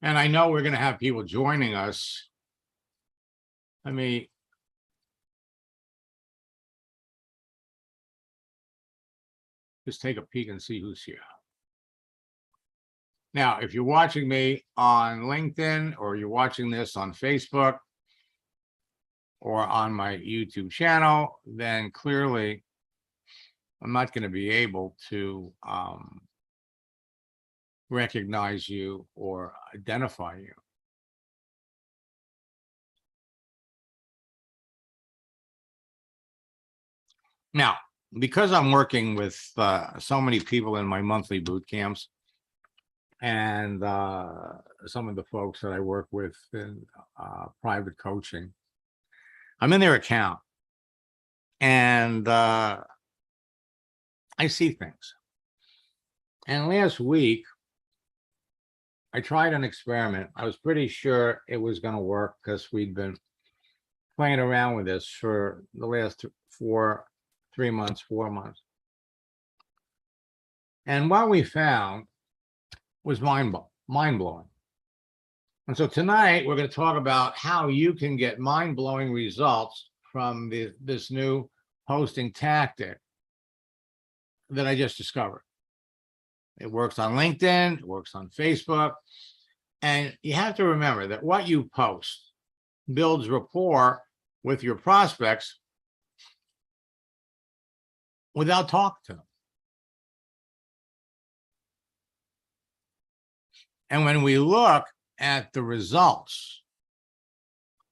And I know we're going to have people joining us. Let me just take a peek and see who's here. Now, if you're watching me on LinkedIn or you're watching this on Facebook or on my YouTube channel, then clearly I'm not going to be able to recognize you or identify you. Now, because I'm working with so many people in my monthly boot camps and some of the folks that I work with in private coaching, I'm in their account and I see things. And last week, I tried an experiment. I was pretty sure it was going to work because we'd been playing around with this for the last 4 months. And what we found was mind-blowing. And so tonight, we're going to talk about how you can get mind-blowing results from this new posting tactic that I just discovered. It works on LinkedIn, it works on Facebook. And you have to remember that what you post builds rapport with your prospects without talking to them. And when we look at the results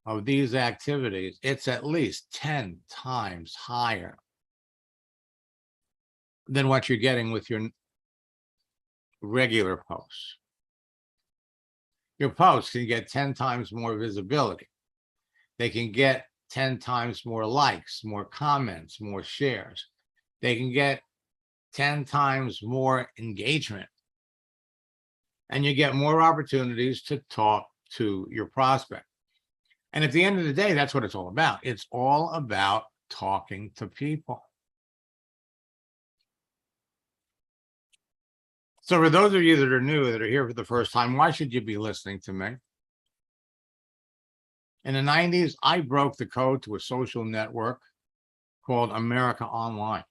of these activities, it's at least 10 times higher than what you're getting with your regular posts. Your posts can get 10 times more visibility. They can get 10 times more likes, more comments, more shares. They can get 10 times more engagement. And you get more opportunities to talk to your prospect. And at the end of the day, that's what it's all about. It's all about talking to people. So for those of you that are new, that are here for the first time, why should you be listening to me? In the 90s, I broke the code to a social network called America Online.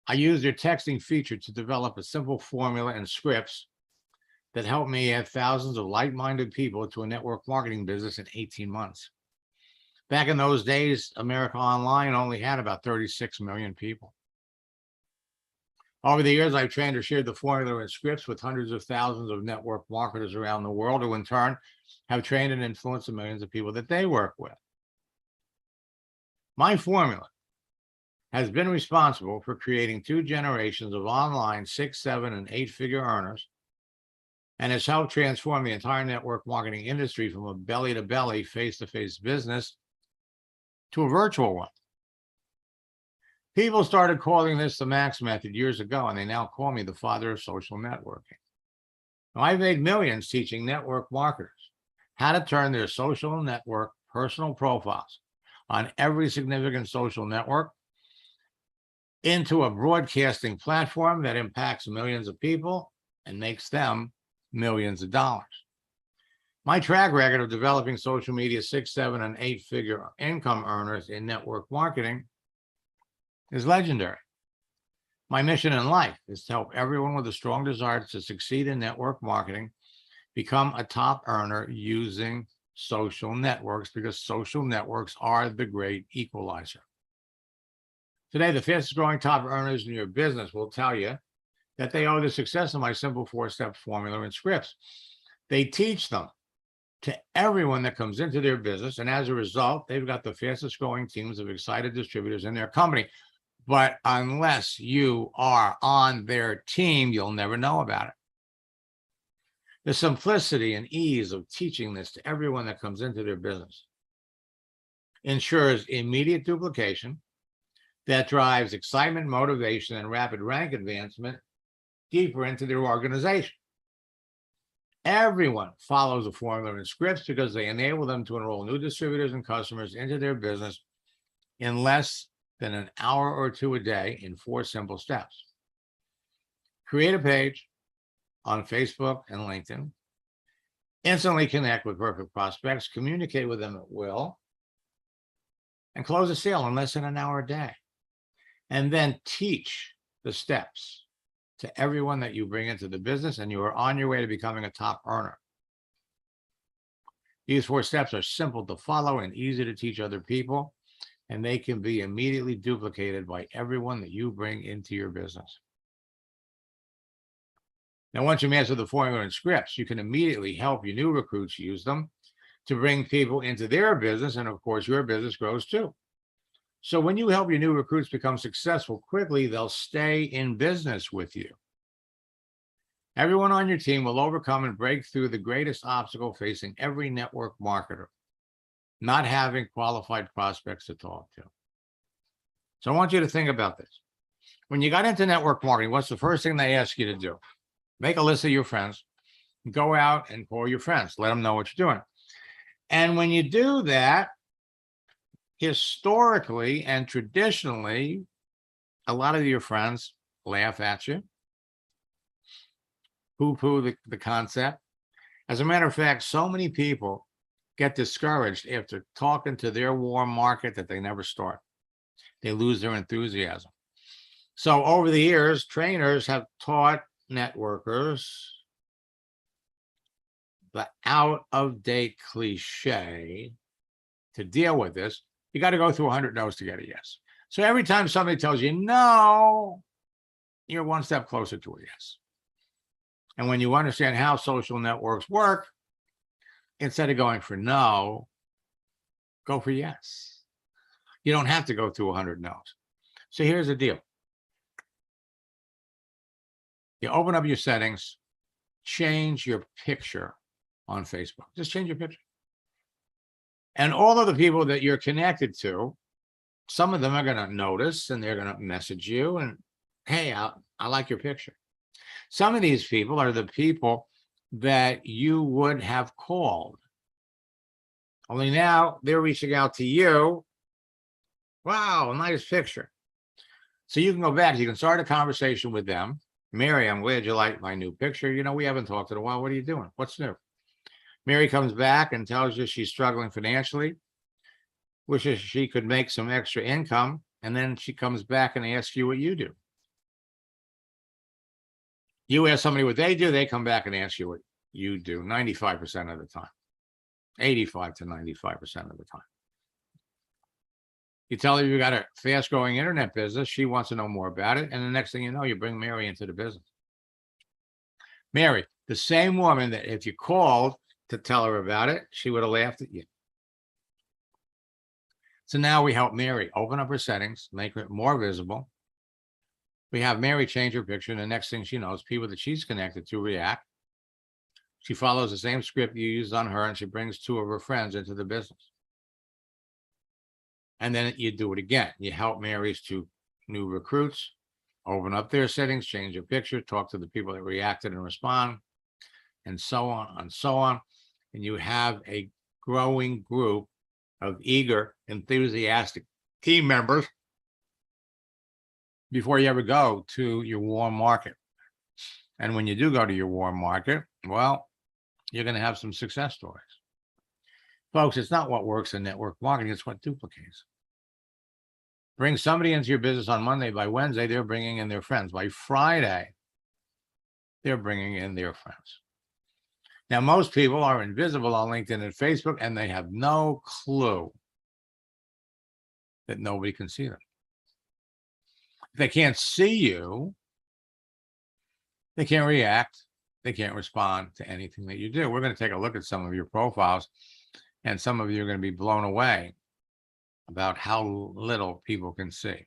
I used their texting feature to develop a simple formula and scripts that helped me add thousands of like-minded people to a network marketing business in 18 months. Back in those days, America Online only had about 36 million people. Over the years, I've trained or shared the formula and scripts with hundreds of thousands of network marketers around the world who in turn have trained and influenced the millions of people that they work with. My formula has been responsible for creating 2 generations of online 6, 7, and 8-figure earners, and has helped transform the entire network marketing industry from a belly-to-belly, face-to-face business to a virtual one. People started calling this the Max method years ago, and they now call me the father of social networking. Now, I've made millions teaching network marketers how to turn their social network personal profiles on every significant social network into a broadcasting platform that impacts millions of people and makes them millions of dollars. My track record of developing social media 6, 7, and 8-figure income earners in network marketing is legendary. My mission in life is to help everyone with a strong desire to succeed in network marketing become a top earner using social networks, because social networks are the great equalizer. Today, the fastest growing top earners in your business will tell you that they owe the success of my simple 4-step formula and scripts. They teach them to everyone that comes into their business, and as a result, they've got the fastest growing teams of excited distributors in their company. But unless you are on their team, you'll never know about it. The simplicity and ease of teaching this to everyone that comes into their business ensures immediate duplication that drives excitement, motivation, and rapid rank advancement deeper into their organization. Everyone follows the formula and scripts because they enable them to enroll new distributors and customers into their business in less than an hour or 2 a day in 4 simple steps. Create a page, on Facebook and LinkedIn. Instantly connect with perfect prospects, communicate with them at will, and close a sale in less than an hour a day. And then teach the steps to everyone that you bring into the business, and you are on your way to becoming a top earner. These 4 steps are simple to follow and easy to teach other people, and they can be immediately duplicated by everyone that you bring into your business. Now, once you master the formula and scripts, you can immediately help your new recruits use them to bring people into their business, and of course, your business grows too. So when you help your new recruits become successful quickly, they'll stay in business with you. Everyone on your team will overcome and break through the greatest obstacle facing every network marketer: not having qualified prospects to talk to. So I want you to think about this. When you got into network marketing, what's the first thing they ask you to do? Make a list of your friends, go out and call your friends, let them know what you're doing. And when you do that, historically and traditionally, a lot of your friends laugh at you, poo-poo the concept. As a matter of fact, so many people get discouraged after talking to their warm market that they never start. They lose their enthusiasm. So over the years, trainers have taught networkers the out-of-date cliche to deal with this: you got to go through 100 no's to get a yes. So every time somebody tells you no, you're one step closer to a yes. And when you understand how social networks work, instead of going for no, go for yes. You don't have to go through 100 no's. So here's the deal. You open up your settings, change your picture on Facebook. Just change your picture. And all of the people that you're connected to, some of them are going to notice and they're going to message you and, hey, I like your picture. Some of these people are the people that you would have called. Only now they're reaching out to you. Wow, nice picture. So you can go back, you can start a conversation with them. Mary, I'm glad you like my new picture. You know, we haven't talked in a while. What are you doing? What's new? Mary comes back and tells you she's struggling financially, wishes she could make some extra income, and then she comes back and asks you what you do. You ask somebody what they do, they come back and ask you what you do 95% of the time, 85 to 95% of the time. You tell her you got a fast-growing internet business, she wants to know more about it, and the next thing you know, you bring Mary into the business. Mary, the same woman that if you called to tell her about it, she would have laughed at you. So now we help Mary open up her settings, make it more visible. We have Mary change her picture, and the next thing she knows, people that she's connected to react. She follows the same script you used on her, and she brings 2 of her friends into the business. And then you do it again. You help Mary's 2 new recruits open up their settings, change their picture, talk to the people that reacted and respond, and so on and so on. And you have a growing group of eager, enthusiastic team members before you ever go to your warm market. And when you do go to your warm market, well, you're going to have some success stories. Folks, it's not what works in network marketing, it's what duplicates. Bring somebody into your business on Monday. By Wednesday, they're bringing in their friends. By Friday, they're bringing in their friends. Now, most people are invisible on LinkedIn and Facebook, and they have no clue that nobody can see them. If they can't see you, they can't react, they can't respond to anything that you do. We're going to take a look at some of your profiles, and some of you are going to be blown away about how little people can see.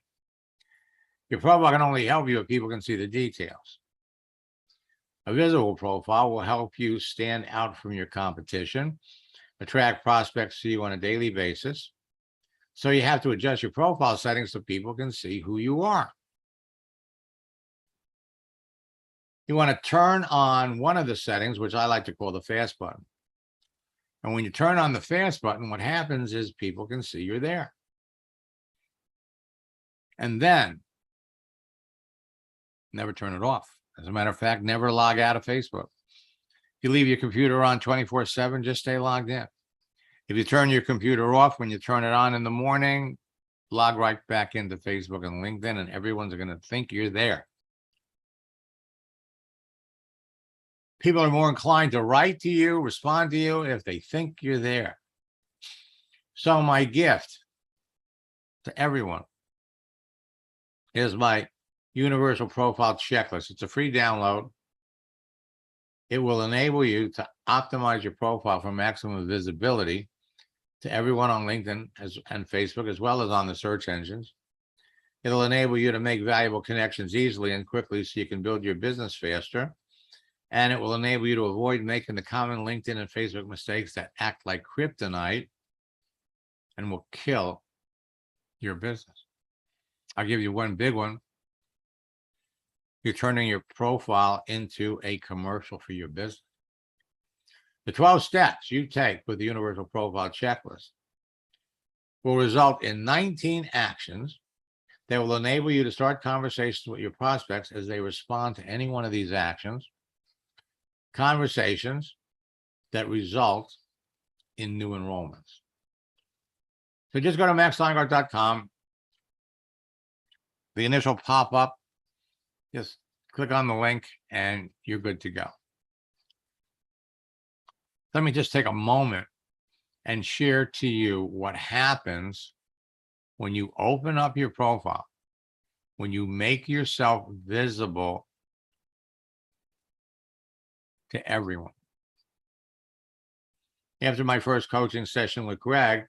Your profile can only help you if people can see the details. A visible profile will help you stand out from your competition, attract prospects to you on a daily basis. So you have to adjust your profile settings so people can see who you are. You want to turn on one of the settings, which I like to call the fast button. And when you turn on the fast button, what happens is people can see you're there. And then never turn it off. As a matter of fact, never log out of Facebook. If you leave your computer on 24/7, just stay logged in. If you turn your computer off when you turn it on in the morning, log right back into Facebook and LinkedIn, and everyone's going to think you're there. People are more inclined to write to you, respond to you if they think you're there. So my gift to everyone is my universal profile checklist. It's a free download. It will enable you to optimize your profile for maximum visibility to everyone on LinkedIn and Facebook, as well as on the search engines. It'll enable you to make valuable connections easily and quickly so you can build your business faster. And it will enable you to avoid making the common LinkedIn and Facebook mistakes that act like kryptonite and will kill your business. I'll give you one big one. You're turning your profile into a commercial for your business. The 12 steps you take with the Universal Profile Checklist will result in 19 actions that will enable you to start conversations with your prospects as they respond to any one of these actions. Conversations that result in new enrollments. So just go to maxsteingart.com. The initial pop-up, just click on the link and you're good to go. Let me just take a moment and share to you what happens when you open up your profile, when you make yourself visible to everyone. After my first coaching session with Greg,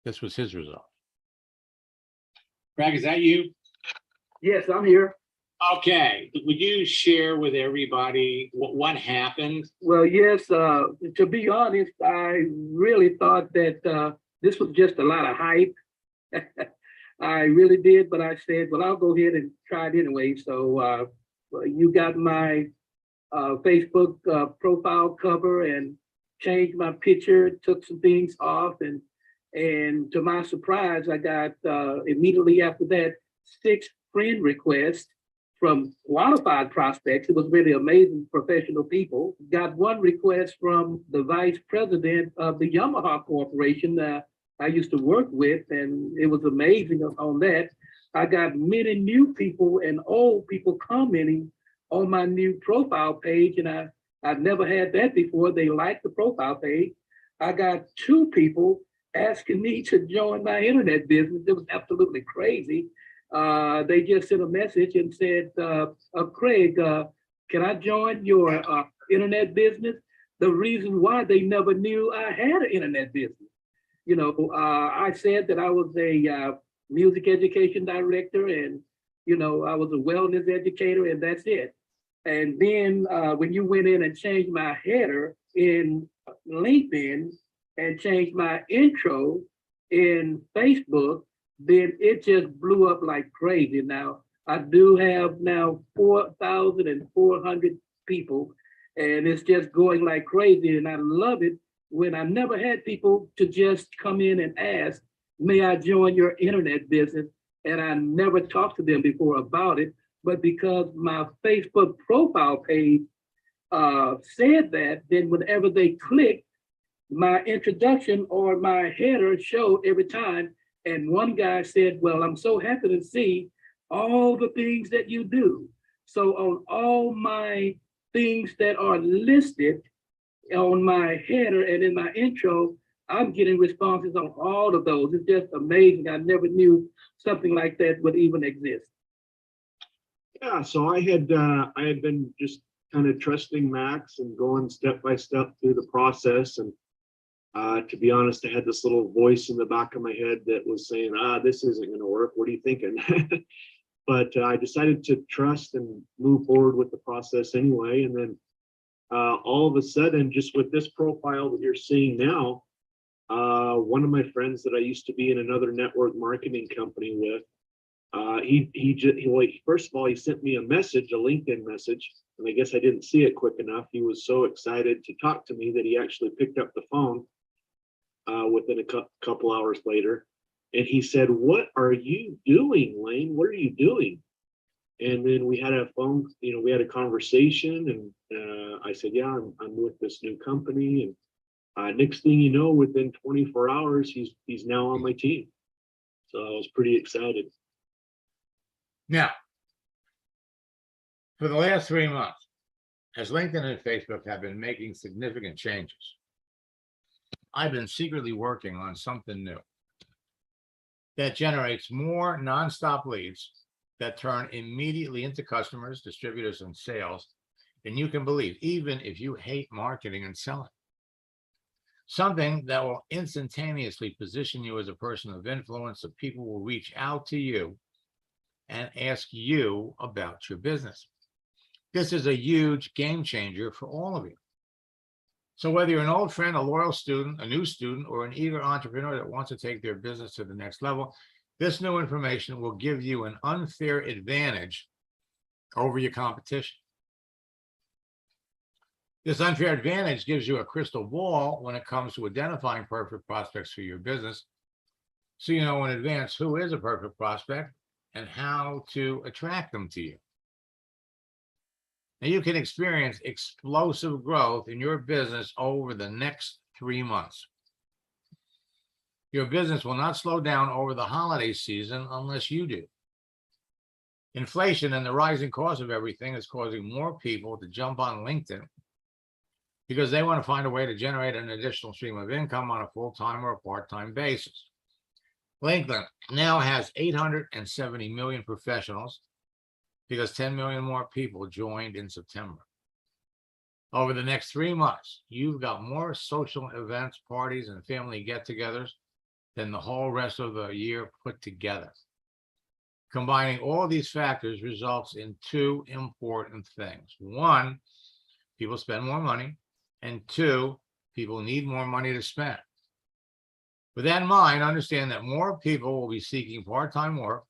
this was his result. Greg, is that you? Yes, I'm here. Okay. Would you share with everybody what happened? Well, yes, to be honest, I really thought that this was just a lot of hype. I really did, but I said, well, I'll go ahead and try it anyway. So you got my Facebook profile cover and changed my picture, took some things off, and to my surprise, I got immediately after that 6 friend requests from qualified prospects. It was really amazing, professional people. Got one request from the vice president of the Yamaha Corporation that I used to work with, and it was amazing on that. I got many new people and old people commenting on my new profile page, and I've never had that before. They liked the profile page. I got 2 people asking me to join my internet business. It was absolutely crazy. They just sent a message and said, Craig, can I join your internet business? The reason why they never knew I had an internet business. You know, I said that I was a music education director, and, you know, I was a wellness educator, and that's it. And then when you went in and changed my header in LinkedIn and changed my intro in Facebook, then it just blew up like crazy. Now, I do have now 4,400 people, and it's just going like crazy. And I love it when I never had people to just come in and ask, may I join your internet business? And I never talked to them before about it. But because my Facebook profile page said that, then whenever they click, my introduction or my header showed every time. And one guy said, well, I'm so happy to see all the things that you do. So on all my things that are listed on my header and in my intro, I'm getting responses on all of those. It's just amazing. I never knew something like that would even exist. Yeah, so I had been just kind of trusting Max and going step by step through the process. And to be honest, I had this little voice in the back of my head that was saying, this isn't going to work. What are you thinking? But I decided to trust and move forward with the process anyway. And then all of a sudden, just with this profile that you're seeing now, one of my friends that I used to be in another network marketing company with, first of all, he sent me a message, a LinkedIn message, and I guess I didn't see it quick enough. He was so excited to talk to me that he actually picked up the phone within a couple hours later. And he said, what are you doing, Lane? What are you doing? And then we had a we had a conversation, and I said, yeah, I'm with this new company. And next thing you know, within 24 hours, he's now on my team. So I was pretty excited. Now, for the last 3 months, as LinkedIn and Facebook have been making significant changes, I've been secretly working on something new that generates more nonstop leads that turn immediately into customers, distributors, and sales than you can believe, even if you hate marketing and selling. Something that will instantaneously position you as a person of influence, so people will reach out to you and ask you about your business. This is a huge game changer for all of you. So whether you're an old friend, a loyal student, a new student, or an eager entrepreneur that wants to take their business to the next level, this new information will give you an unfair advantage over your competition. This unfair advantage gives you a crystal ball when it comes to identifying perfect prospects for your business, so you know in advance who is a perfect prospect and how to attract them to you. Now, you can experience explosive growth in your business over the next 3 months. Your business will not slow down over the holiday season unless you do. Inflation and the rising cost of everything is causing more people to jump on LinkedIn because they want to find a way to generate an additional stream of income on a full-time or a part-time basis. LinkedIn now has 870 million professionals because 10 million more people joined in September. Over the next 3 months, you've got more social events, parties, and family get-togethers than the whole rest of the year put together. Combining all these factors results in 2 important things. 1, people spend more money, and 2, people need more money to spend. With that in mind, understand that more people will be seeking part-time work,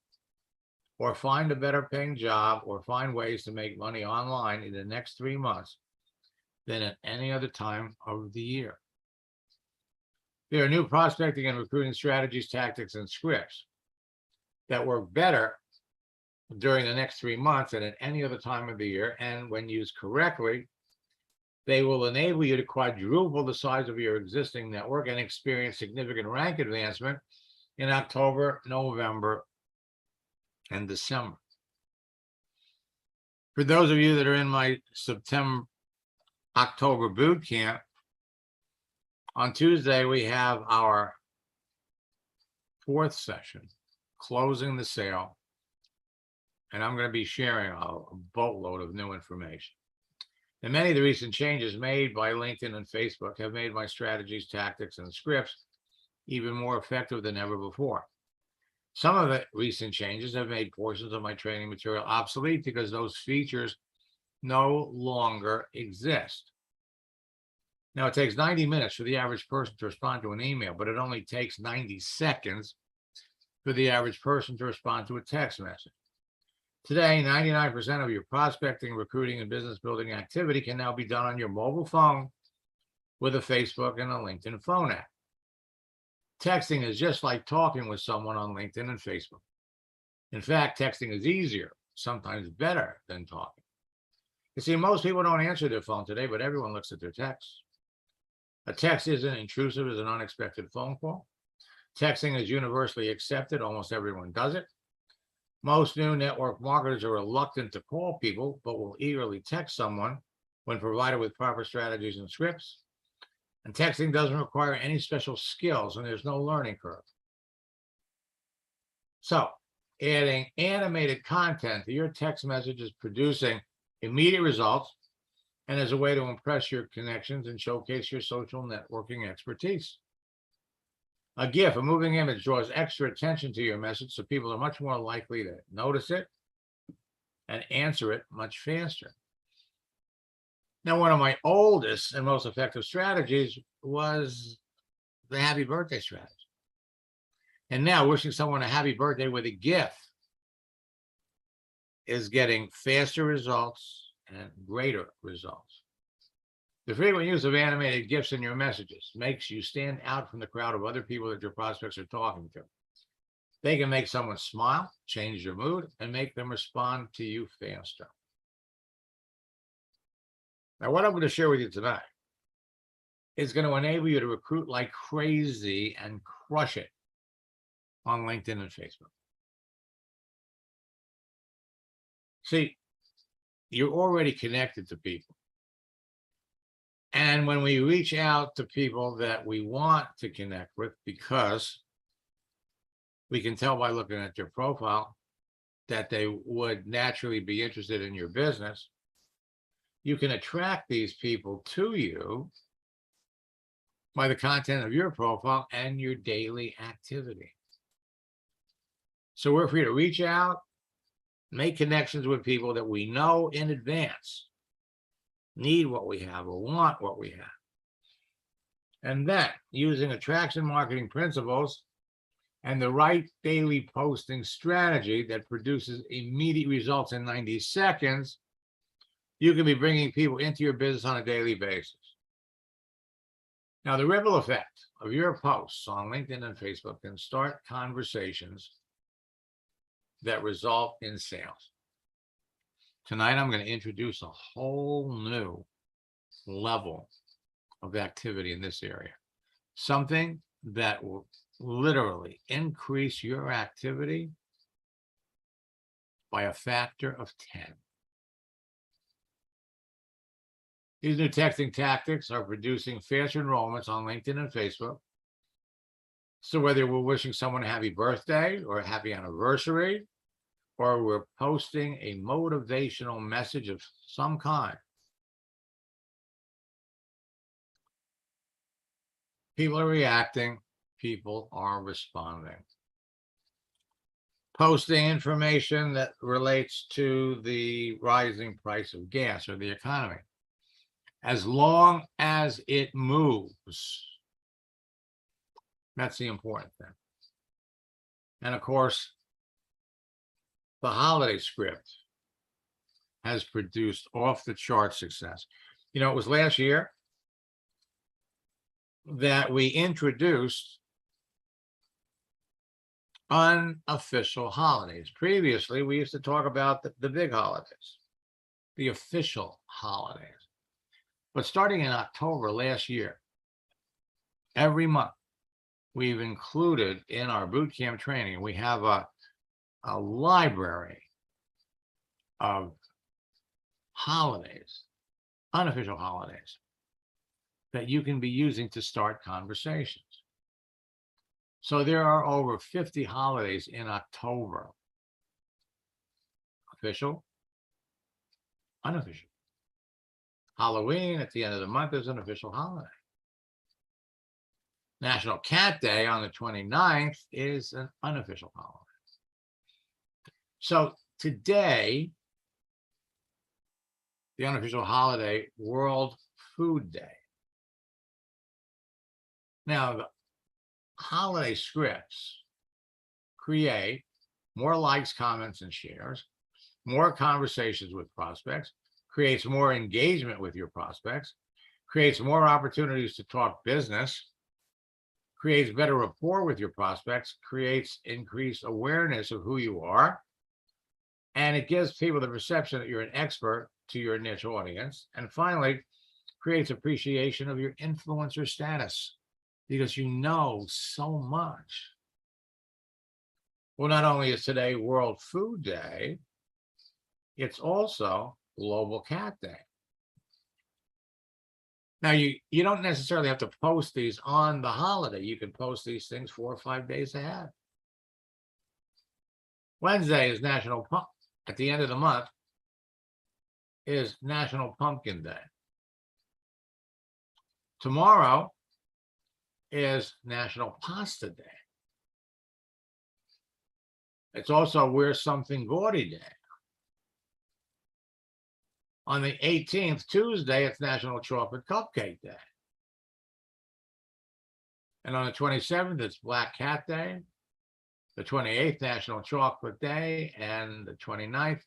or find a better paying job, or find ways to make money online in the next 3 months than at any other time of the year. There are new prospecting and recruiting strategies, tactics, and scripts that work better during the next 3 months than at any other time of the year. And when used correctly, they will enable you to quadruple the size of your existing network and experience significant rank advancement in October, November, and December. For those of you that are in my October boot camp, on Tuesday, we have our 4th session, closing the sale, and I'm going to be sharing a boatload of new information. And many of the recent changes made by LinkedIn and Facebook have made my strategies, tactics, and scripts even more effective than ever before. Some of the recent changes have made portions of my training material obsolete because those features no longer exist. Now, it takes 90 minutes for the average person to respond to an email, but it only takes 90 seconds for the average person to respond to a text message. Today, 99% of your prospecting, recruiting, and business building activity can now be done on your mobile phone with a Facebook and a LinkedIn phone app. Texting is just like talking with someone on LinkedIn and Facebook. In fact, texting is easier, sometimes better than talking. You see, most people don't answer their phone today, but everyone looks at their texts. A text isn't intrusive as an unexpected phone call. Texting is universally accepted. Almost everyone does it. Most new network marketers are reluctant to call people, but will eagerly text someone when provided with proper strategies and scripts. And texting doesn't require any special skills, and there's no learning curve. So, adding animated content to your text message is producing immediate results and as a way to impress your connections and showcase your social networking expertise. A GIF, a moving image, draws extra attention to your message, so people are much more likely to notice it and answer it much faster. Now, one of my oldest and most effective strategies was the happy birthday strategy. And now wishing someone a happy birthday with a GIF is getting faster results and greater results. The frequent use of animated GIFs in your messages makes you stand out from the crowd of other people that your prospects are talking to. They can make someone smile, change their mood, and make them respond to you faster. Now, what I'm going to share with you tonight is going to enable you to recruit like crazy and crush it on LinkedIn and Facebook. See, you're already connected to people. And when we reach out to people that we want to connect with, because we can tell by looking at your profile that they would naturally be interested in your business, you can attract these people to you by the content of your profile and your daily activity. So we're free to reach out, make connections with people that we know in advance need what we have or want what we have. And then, using attraction marketing principles and the right daily posting strategy that produces immediate results in 90 seconds, you can be bringing people into your business on a daily basis. Now, the ripple effect of your posts on LinkedIn and Facebook can start conversations that result in sales. Tonight, I'm going to introduce a whole new level of activity in this area, something that will literally increase your activity by a factor of 10. These new texting tactics are producing faster enrollments on LinkedIn and Facebook. So whether we're wishing someone a happy birthday or a happy anniversary, or we're posting a motivational message of some kind, people are reacting, people are responding. Posting information that relates to the rising price of gas or the economy, as long as it moves. That's the important thing. And of course, the holiday script has produced off the chart success. You know, it was last year that we introduced unofficial holidays. Previously, we used to talk about the big holidays, the official holidays. But starting in October last year, every month, we've included in our bootcamp training, we have a library of holidays, unofficial holidays, that you can be using to start conversations. So there are over 50 holidays in October. Official, unofficial. Halloween at the end of the month is an official holiday. National Cat Day on the 29th is an unofficial holiday. So today, the unofficial holiday, World Food Day. Now, the holiday scripts create more likes, comments, and shares, more conversations with prospects, creates more engagement with your prospects, creates more opportunities to talk business, creates better rapport with your prospects, creates increased awareness of who you are, and it gives people the perception that you're an expert to your niche audience. And finally, creates appreciation of your influencer status because you know so much. Well, not only is today World Food Day, it's also Global Cat Day. Now, you don't necessarily have to post these on the holiday. You can post these things 4 or 5 days ahead. Wednesday is National Pump. At the end of the month is National Pumpkin Day. Tomorrow is National Pasta Day. It's also Wear Something Gaudy Day. On the 18th, Tuesday, it's National Chocolate Cupcake Day. And on the 27th, it's Black Cat Day. The 28th, National Chocolate Day. And the 29th,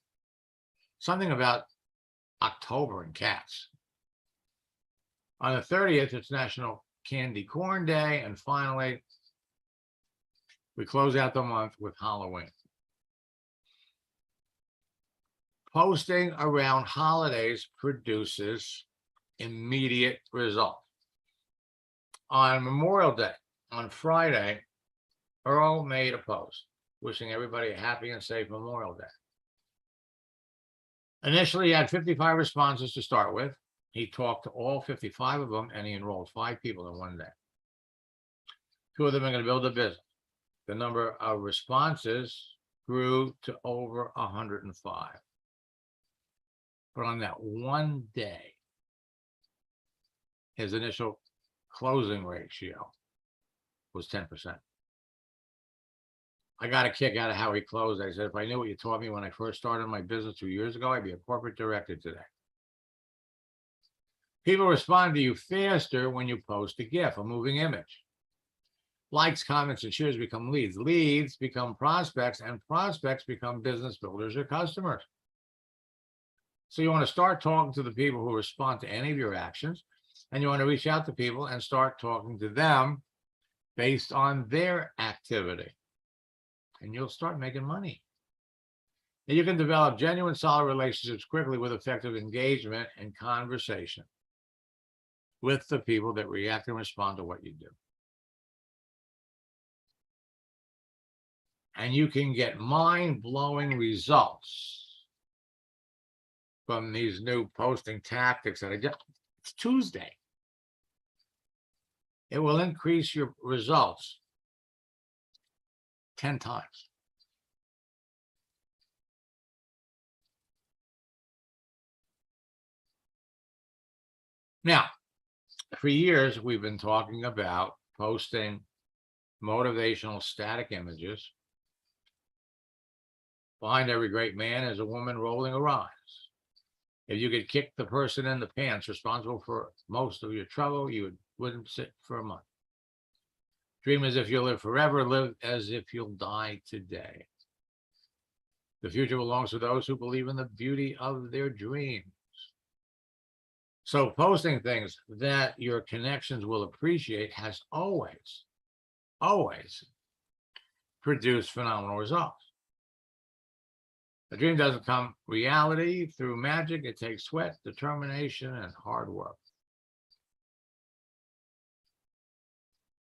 something about October and cats. On the 30th, it's National Candy Corn Day. And finally, We close out the month with Halloween. Posting around holidays produces immediate results. On Memorial Day, on Friday, Earl made a post wishing everybody a happy and safe Memorial Day. Initially, he had 55 responses to start with. He talked to all 55 of them, and he enrolled 5 people in one day. 2 of them are going to build a business. The number of responses grew to over 105. But on that one day, his initial closing ratio was 10%. I got a kick out of how he closed. I said, if I knew what you taught me when I first started my business 2 years ago, I'd be a corporate director today. People respond to you faster when you post a GIF, a moving image. Likes, comments, and shares become leads. Leads become prospects, and prospects become business builders or customers. So you want to start talking to the people who respond to any of your actions, and you want to reach out to people and start talking to them based on their activity. And you'll start making money. And you can develop genuine, solid relationships quickly with effective engagement and conversation with the people that react and respond to what you do. And you can get mind-blowing results from these new posting tactics that it's Tuesday. It will increase your results 10 times. Now, for years, we've been talking about posting motivational static images. Behind every great man is a woman rolling her eyes. If you could kick the person in the pants responsible for most of your trouble, you wouldn't sit for a month. Dream as if you'll live forever, live as if you'll die today. The future belongs to those who believe in the beauty of their dreams. So posting things that your connections will appreciate has always produced phenomenal results. A dream doesn't come reality through magic. It takes sweat, determination, and hard work.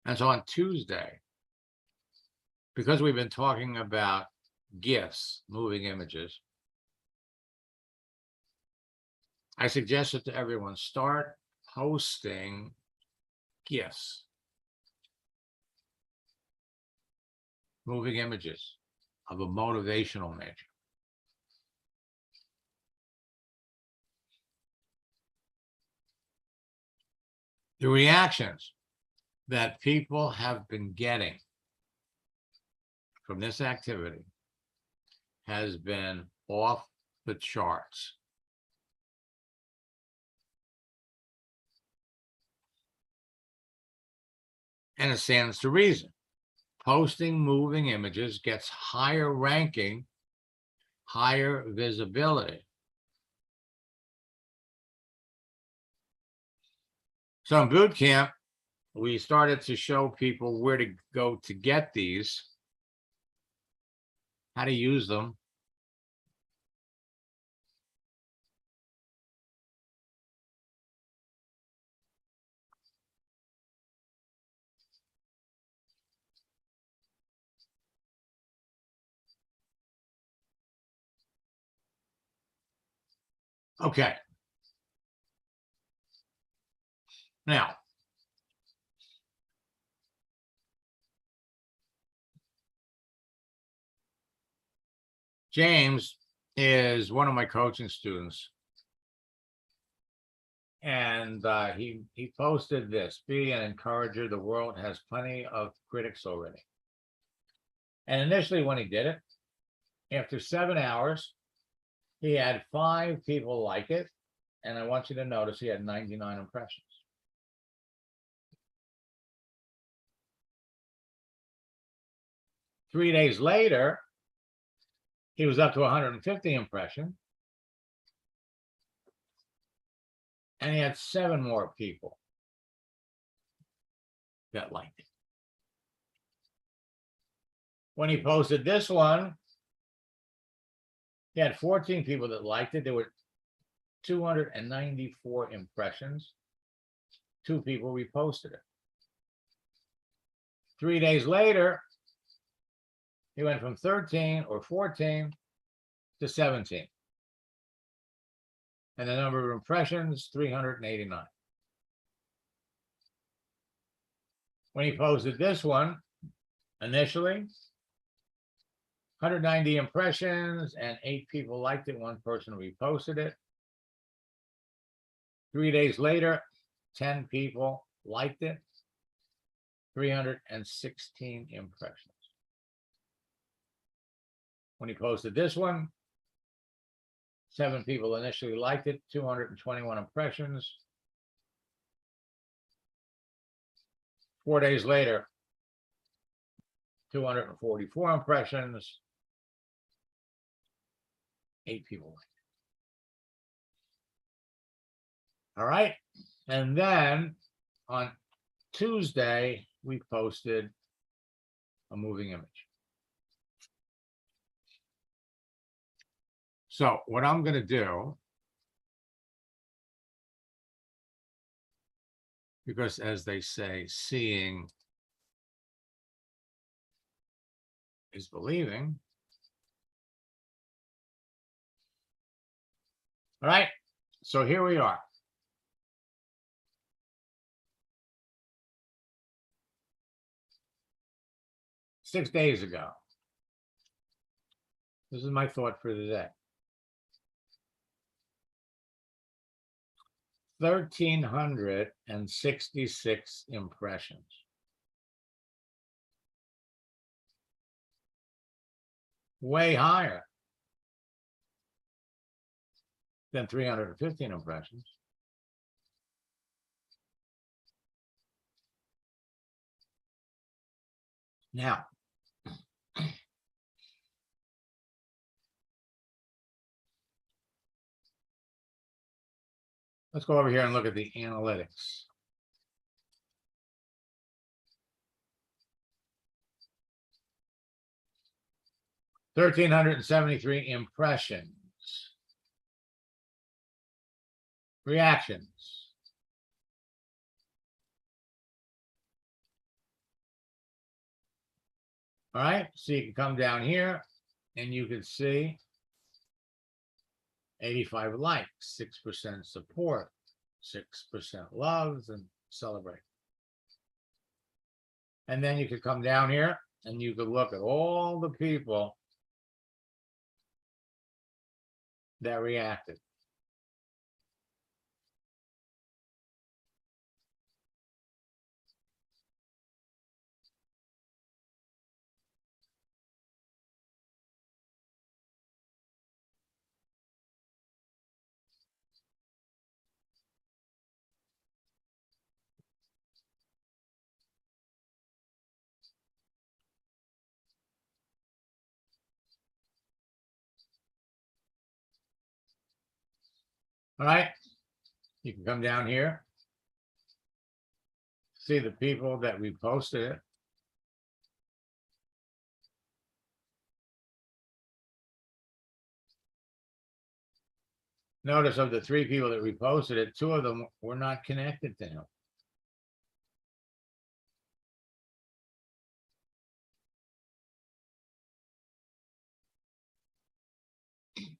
And so on Tuesday, because we've been talking about GIFs, moving images, I suggested to everyone, start posting GIFs, moving images of a motivational nature. The reactions that people have been getting from this activity has been off the charts. And it stands to reason. Posting moving images gets higher ranking, higher visibility. So in boot camp, we started to show people where to go to get these, how to use them. Okay. Now, James is one of my coaching students. And he posted this: be an encourager. The world has plenty of critics already. And initially when he did it, after 7 hours, he had 5 people like it. And I want you to notice he had 99 impressions. Three days later, he was up to 150 impressions. And he had 7 more people that liked it. When he posted this one, he had 14 people that liked it. There were 294 impressions. 2 people reposted it. 3 days later, he went from 13 or 14 to 17. And the number of impressions, 389. When he posted this one, initially, 190 impressions and 8 people liked it. 1 person reposted it. 3 days later, 10 people liked it. 316 impressions. When he posted this one, 7 people initially liked it, 221 impressions. 4 days later, 244 impressions. 8 people liked it. All right. And then on Tuesday, we posted a moving image. So what I'm going to do, because as they say, seeing is believing. All right, so here we are. Six days ago. This is my thought for the day. 1,366 impressions. Way higher than 315 impressions. Now, let's go over here and look at the analytics. $1,373 impressions. Reactions. All right, so you can come down here and you can see 85 likes, 6% support, 6% loves and celebrate. And then you could come down here and you could look at all the people that reacted. All right, you can come down here, see the people that reposted it. Notice of the 3 people that reposted it, 2 of them were not connected to him.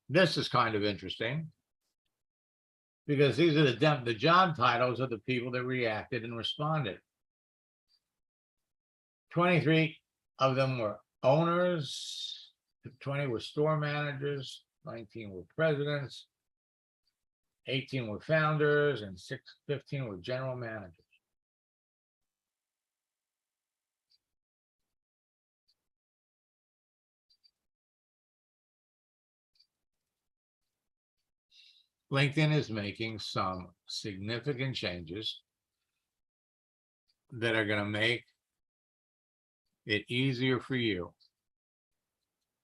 This is kind of interesting because these are the job titles of the people that reacted and responded. 23 of them were owners, 20 were store managers, 19 were presidents, 18 were founders, and 15 were general managers. LinkedIn is making some significant changes that are going to make it easier for you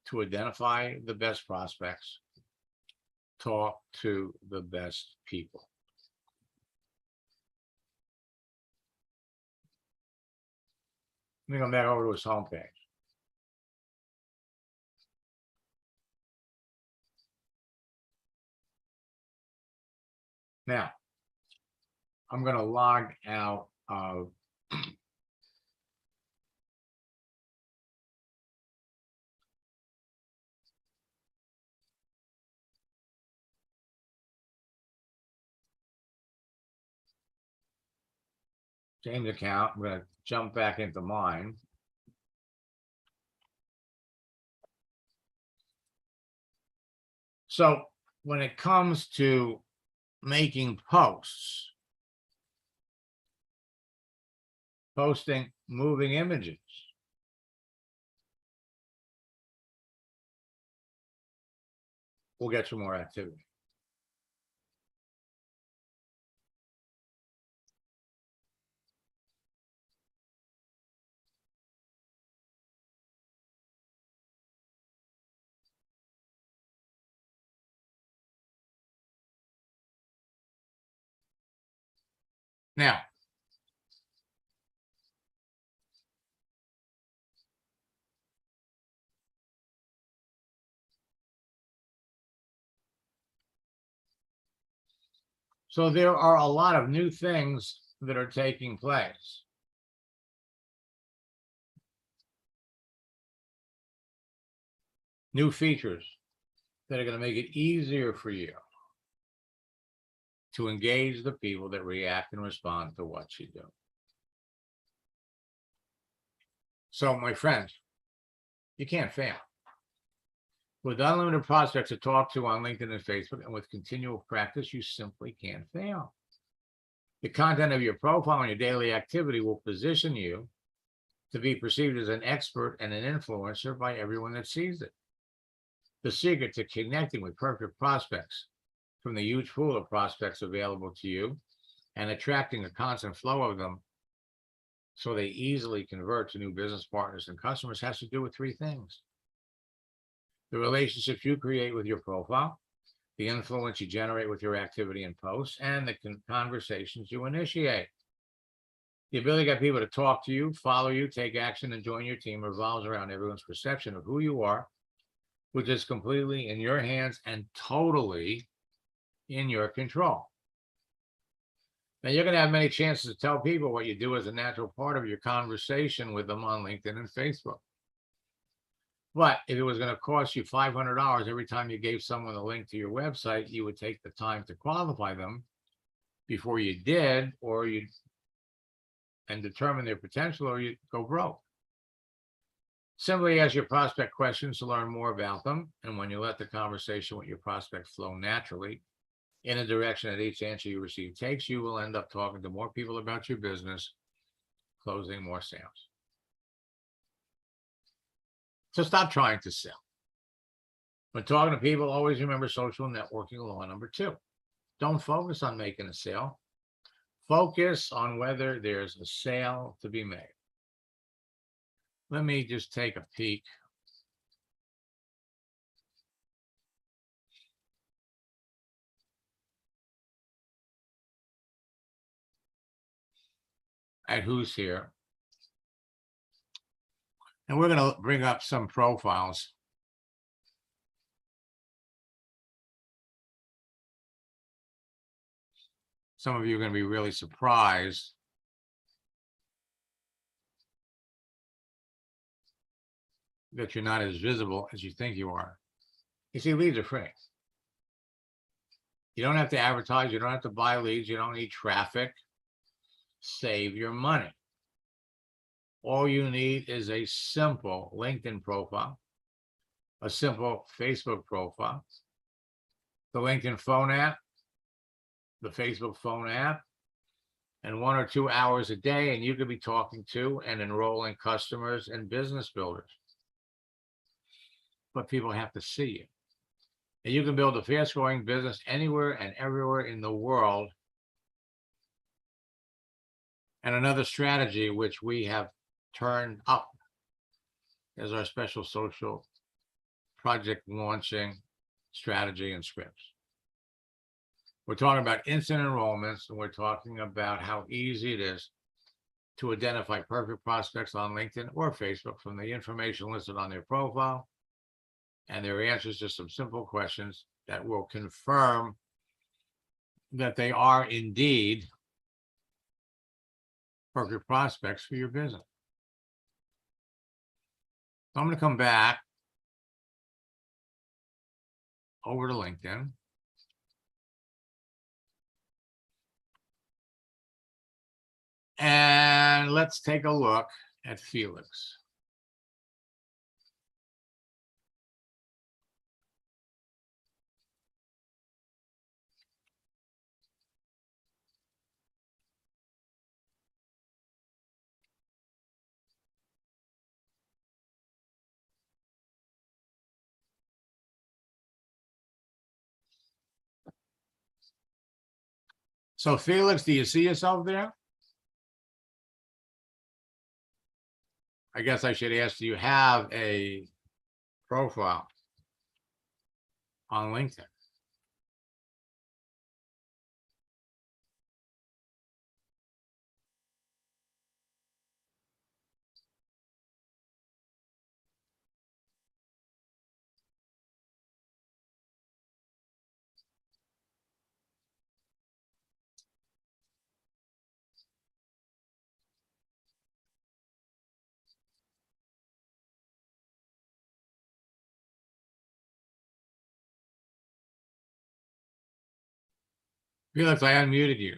to identify the best prospects, talk to the best people. Let me go back over to his homepage. Now, I'm going to log out of James' account. I'm going to jump back into mine. So when it comes to making posts, posting moving images, we'll get some more activity. Now, so there are a lot of new things that are taking place. New features that are going to make it easier for you to engage the people that react and respond to what you do. So, my friends, you can't fail. With unlimited prospects to talk to on LinkedIn and Facebook, and with continual practice, you simply can't fail. The content of your profile and your daily activity will position you to be perceived as an expert and an influencer by everyone that sees it. The secret to connecting with perfect prospects from the huge pool of prospects available to you and attracting a constant flow of them so they easily convert to new business partners and customers has to do with three things: the relationships you create with your profile, the influence you generate with your activity and posts, and the conversations you initiate. The ability to get people to talk to you, follow you, take action, and join your team revolves around everyone's perception of who you are, which is completely in your hands and totally in your control. Now, you're going to have many chances to tell people what you do as a natural part of your conversation with them on LinkedIn and Facebook. But if it was going to cost you $500 every time you gave someone a link to your website, you would take the time to qualify them before you did, or and determine their potential, or you'd go broke. Simply ask your prospect questions to learn more about them. And when you let the conversation with your prospect flow naturally in a direction that each answer you receive takes, you will end up talking to more people about your business, closing more sales. So stop trying to sell. When talking to people, always remember social networking law number 2. Don't focus on making a sale. Focus on whether there's a sale to be made. Let me just take a peek. At who's here. And we're going to bring up some profiles. Some of you are going to be really surprised that you're not as visible as you think you are. You see, leads are free. You don't have to advertise. You don't have to buy leads. You don't need traffic. Save your money. All you need is a simple LinkedIn profile, a simple Facebook profile, the LinkedIn phone app, the Facebook phone app, and 1 or 2 hours a day, and you could be talking to and enrolling customers and business builders. But people have to see you. And you can build a fast-growing business anywhere and everywhere in the world. And another strategy which we have turned up is our special social project launching strategy and scripts. We're talking about instant enrollments, and we're talking about how easy it is to identify perfect prospects on LinkedIn or Facebook from the information listed on their profile and their answers to some simple questions that will confirm that they are indeed perfect prospects for your business. So I'm going to come back over to LinkedIn. And let's take a look at Felix. So Felix, do you see yourself there? I guess I should ask, do you have a profile on LinkedIn? Felix, I unmuted you.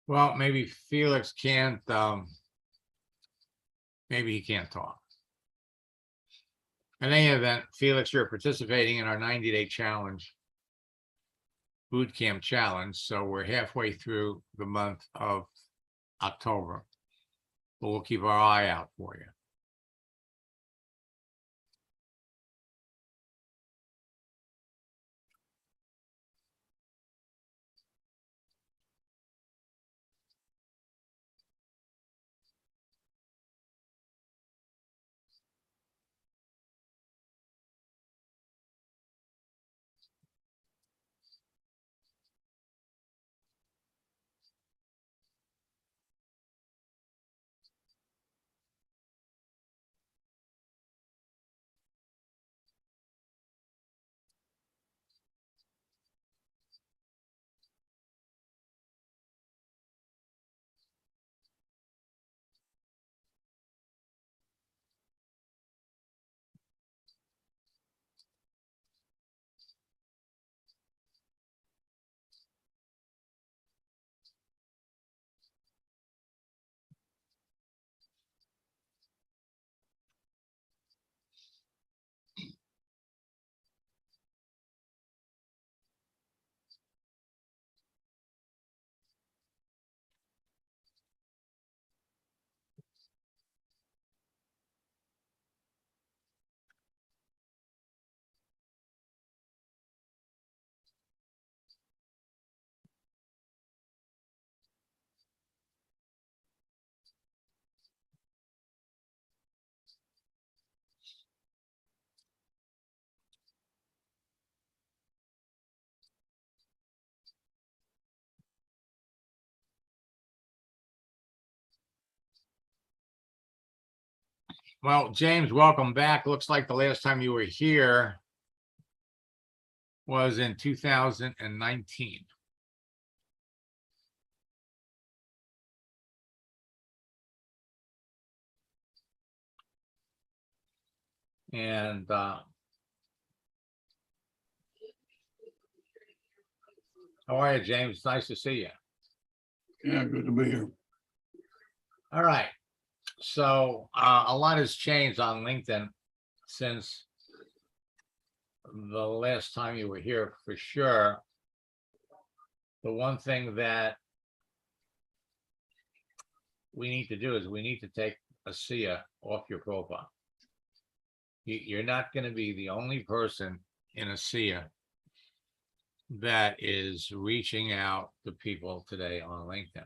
Well, maybe Felix can't, maybe he can't talk. In any event, Felix, you're participating in our 90-day challenge, boot camp challenge. So we're halfway through the month of October, but we'll keep our eye out for you. Well, James, welcome back. Looks like the last time you were here was in 2019. And how are you, James? Nice to see you. Yeah, good to be here. All right. So a lot has changed on LinkedIn since the last time you were here, for sure. The one thing that we need to do is we need to take a SIA off your profile. You're not going to be the only person in a SIA that is reaching out to people today on LinkedIn.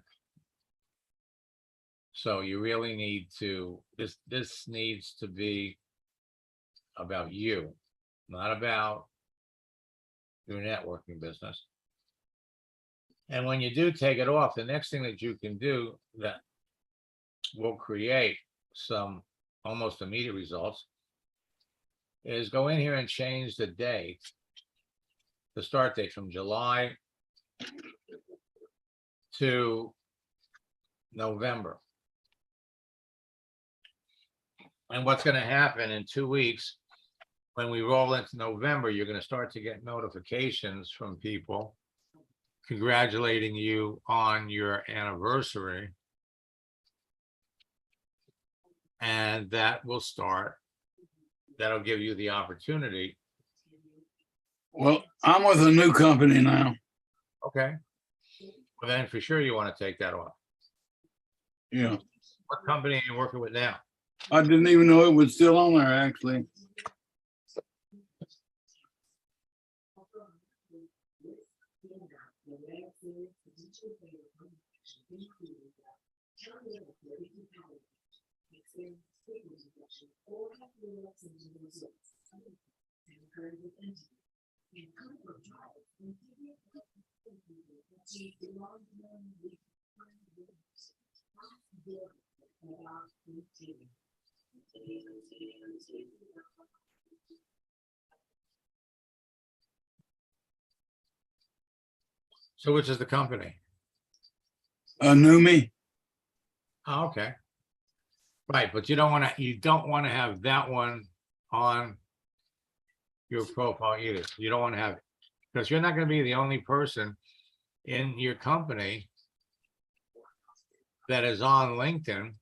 So you really need to, this needs to be about you, not about your networking business. And when you do take it off, the next thing that you can do that will create some almost immediate results is go in here and change the date, the start date from July to November. And what's going to happen in 2 weeks, when we roll into November, you're going to start to get notifications from people congratulating you on your anniversary. And that will start, that'll give you the opportunity. Well, I'm with a new company now. Okay. Well, then for sure you want to take that off. Yeah. What company are you working with now? I didn't even know it was still on there, actually. So which is the company? Knew me. Oh, okay. Right, but you don't want to have that one on your profile either. You don't want to have, because you're not going to be the only person in your company that is on LinkedIn,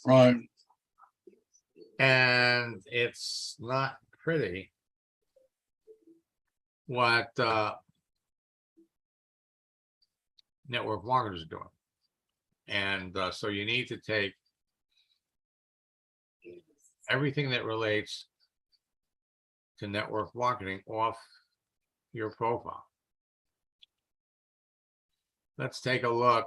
Right. and it's not pretty what network marketers are doing. And so you need to take everything that relates to network marketing off your profile. Let's take a look.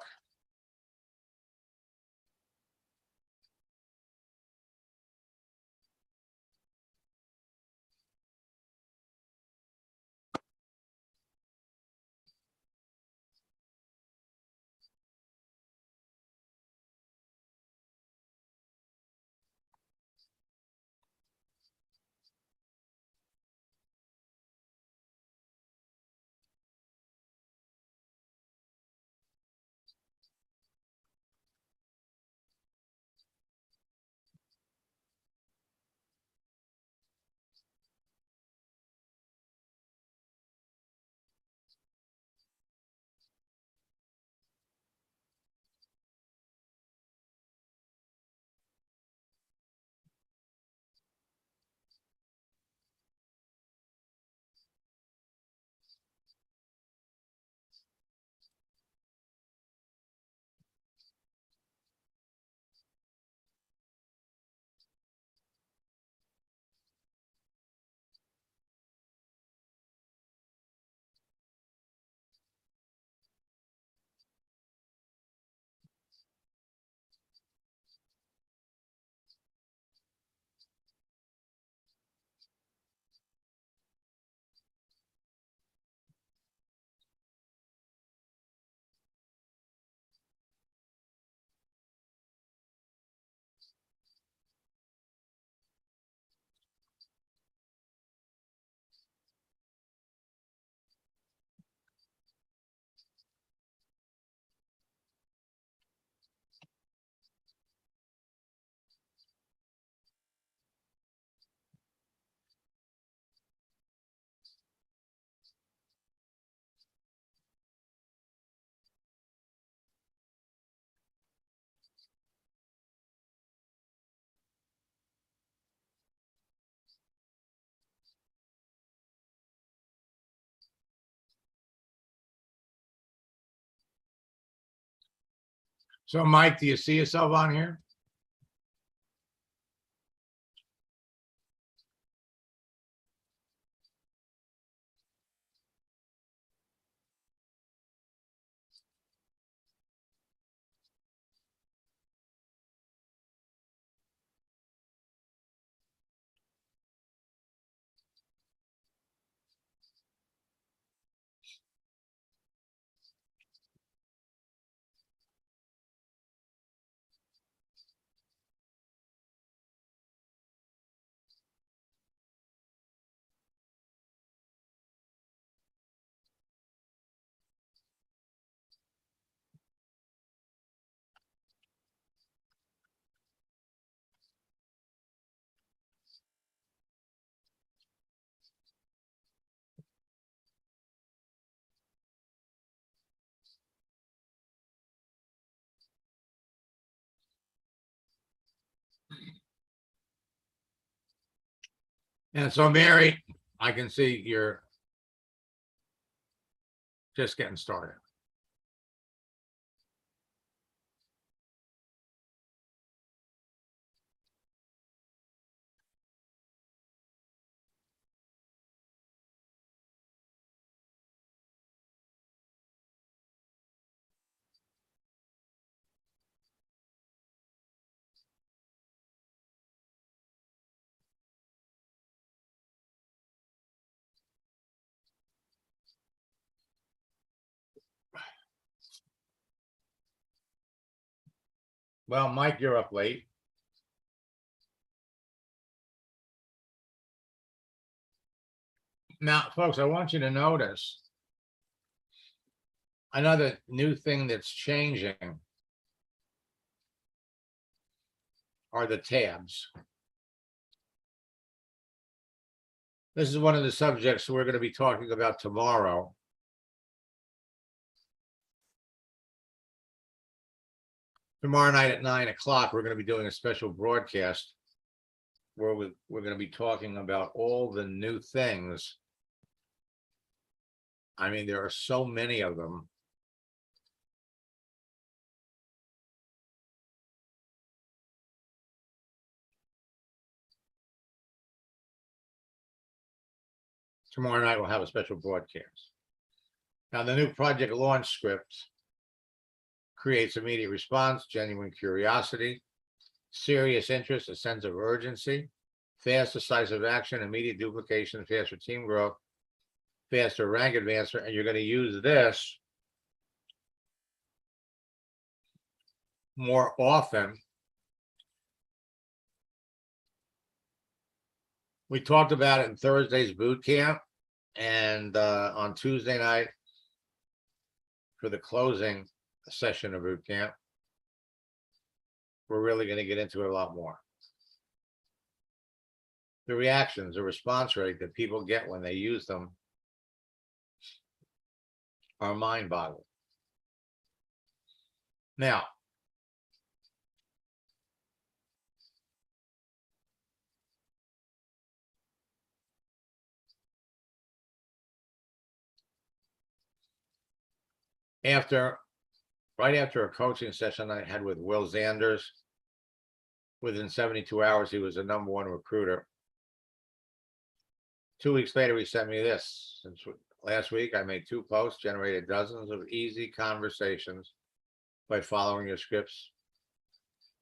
So Mike, do you see yourself on here? And so Mary, I can see you're just getting started. Well, Mike, you're up late. Now, folks, I want you to notice another new thing that's changing are the tabs. This is one of the subjects we're going to be talking about tomorrow. Tomorrow night at 9 o'clock, we're going to be doing a special broadcast where we're going to be talking about all the new things. I mean, there are so many of them. Tomorrow night, we'll have a special broadcast. Now, the new project launch script creates immediate response, genuine curiosity, serious interest, a sense of urgency, fast, decisive action, immediate duplication, faster team growth, faster rank advancement, and you're going to use this more often. We talked about it in Thursday's boot camp, and on Tuesday night for the closing session of boot camp, we're really going to get into it a lot more. The reactions, the response rate that people get when they use them are mind-boggling. Now, right after a coaching session I had with Will Zanders, within 72 hours, he was the #1 recruiter. 2 weeks later, he sent me this. Since last week, I made 2 posts, generated dozens of easy conversations by following your scripts,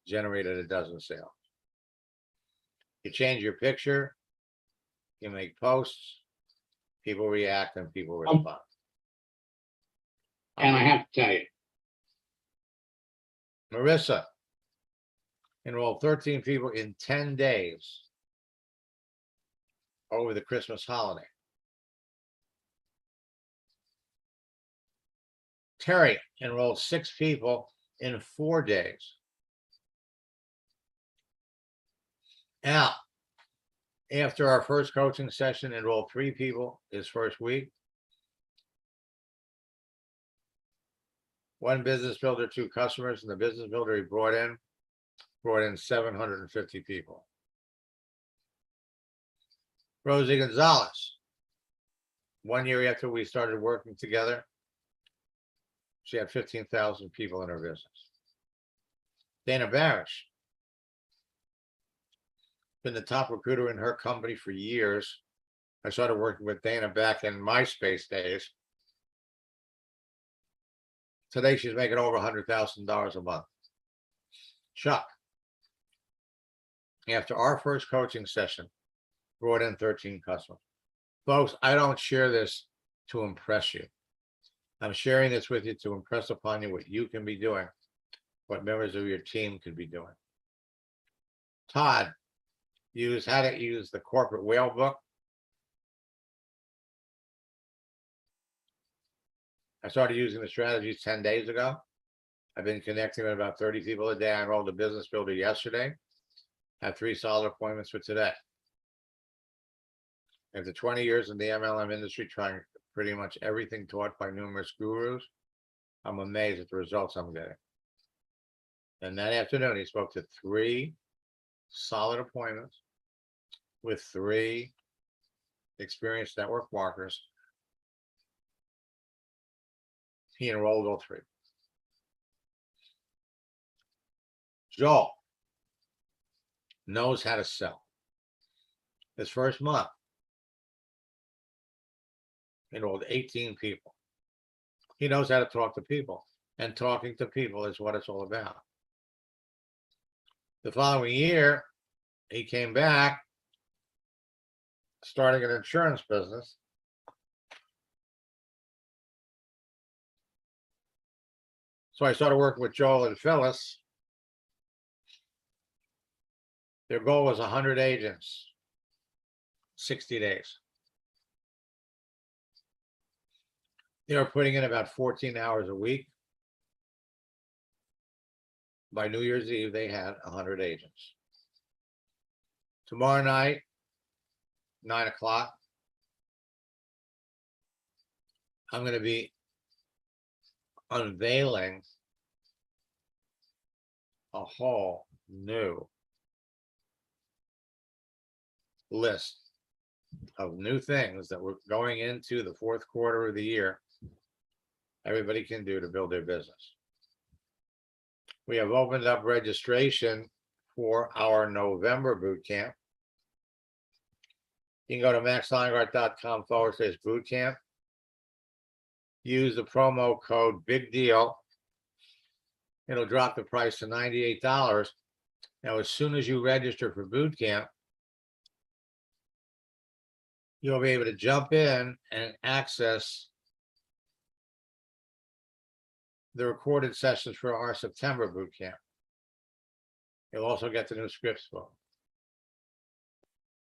generated a dozen sales. You change your picture, you make posts, people react, and people respond. And I have to tell you, Marissa enrolled 13 people in 10 days over the Christmas holiday. Terry enrolled 6 people in 4 days. Al, after our first coaching session, enrolled 3 people his first week. 1 business builder, 2 customers, and the business builder he brought in 750 people. Rosie Gonzalez, 1 year after we started working together, she had 15,000 people in her business. Dana Barish. Been the top recruiter in her company for years. I started working with Dana back in MySpace days. Today, she's making over $100,000 a month. Chuck, after our first coaching session, brought in 13 customers. Folks, I don't share this to impress you. I'm sharing this with you to impress upon you what you can be doing, what members of your team can be doing. Todd used how to use the corporate whale book. I started using the strategies 10 days ago. I've been connecting with about 30 people a day. I enrolled a business builder yesterday. Had 3 solid appointments for today. After 20 years in the MLM industry, trying pretty much everything taught by numerous gurus, I'm amazed at the results I'm getting. And that afternoon, he spoke to 3 solid appointments with 3 experienced network marketers. He enrolled all 3. Joel knows how to sell. His first month, enrolled 18 people. He knows how to talk to people, and talking to people is what it's all about. The following year, he came back, starting an insurance business. So I started working with Joel and Phyllis. Their goal was 100 agents, 60 days. They were putting in about 14 hours a week. By New Year's Eve, they had 100 agents. Tomorrow night, 9 o'clock, I'm going to be unveiling a whole new list of new things that we're going into the 4th quarter of the year. Everybody can do to build their business. We have opened up registration for our November boot camp. You can go to maxlineguard.com/bootcamp. Use the promo code Big Deal. It'll drop the price to $98. Now, as soon as you register for boot camp, you'll be able to jump in and access the recorded sessions for our September boot camp. You'll also get the new scripts book.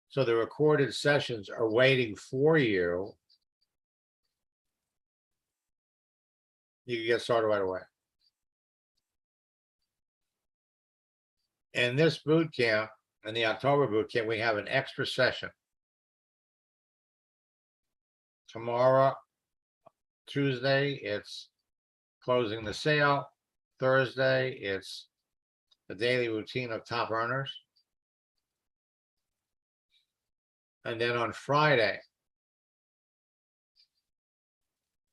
So the recorded sessions are waiting for you. You can get started right away. In this boot camp, in the October boot camp, we have an extra session. Tomorrow, Tuesday, it's closing the sale. Thursday, it's the daily routine of top earners. And then on Friday,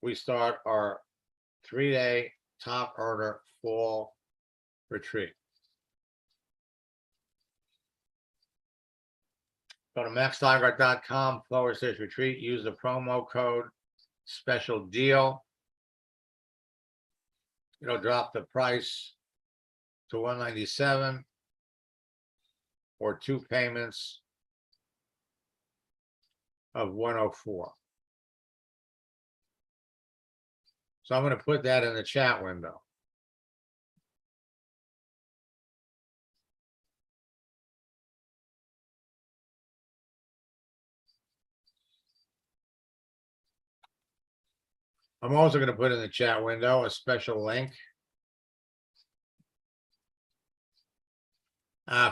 we start our 3-day top earner fall retreat. Go to maxlineguard.com/retreat. Use the promo code special deal. It'll drop the price to $197 or 2 payments of $104. So I'm going to put that in the chat window. I'm also going to put in the chat window a special link.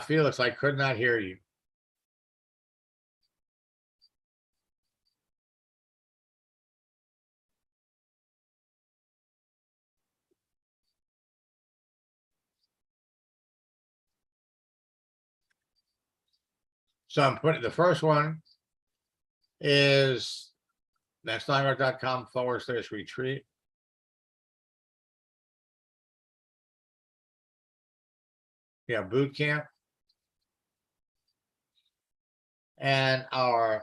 Felix, I could not hear you. So I'm putting the first one is maxlineguard.com/retreat. Yeah, boot camp. And our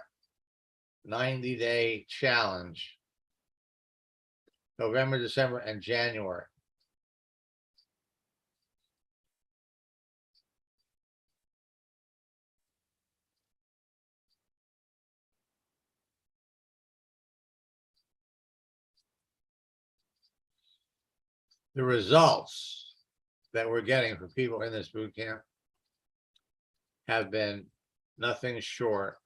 90-day challenge. November, December, and January. The results that we're getting from people in this boot camp have been nothing short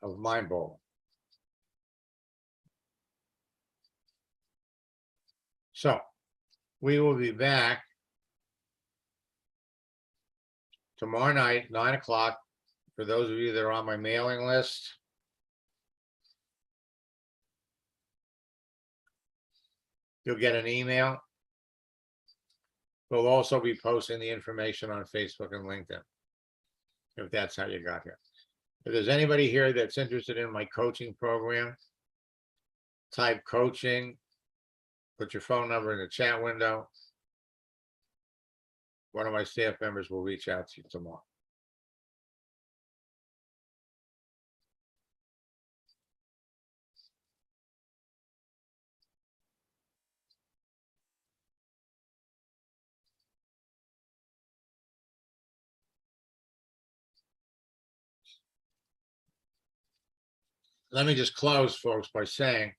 of mind-blowing. So we will be back tomorrow night, 9 o'clock. For those of you that are on my mailing list, you'll get an email. We'll also be posting the information on Facebook and LinkedIn, if that's how you got here. If there's anybody here that's interested in my coaching program, type coaching, put your phone number in the chat window. One of my staff members will reach out to you tomorrow. Let me just close, folks, by saying,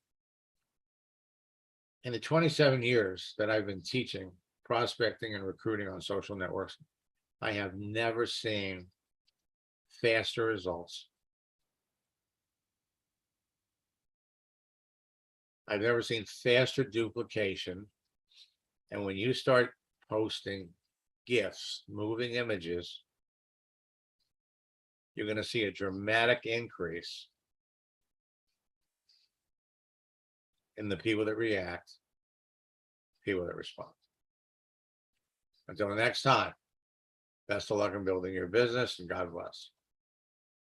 in the 27 years that I've been teaching prospecting and recruiting on social networks, I have never seen faster results. I've never seen faster duplication. And when you start posting GIFs, moving images, you're going to see a dramatic increase in the people that react, people that respond. Until next time, best of luck in building your business, and God bless.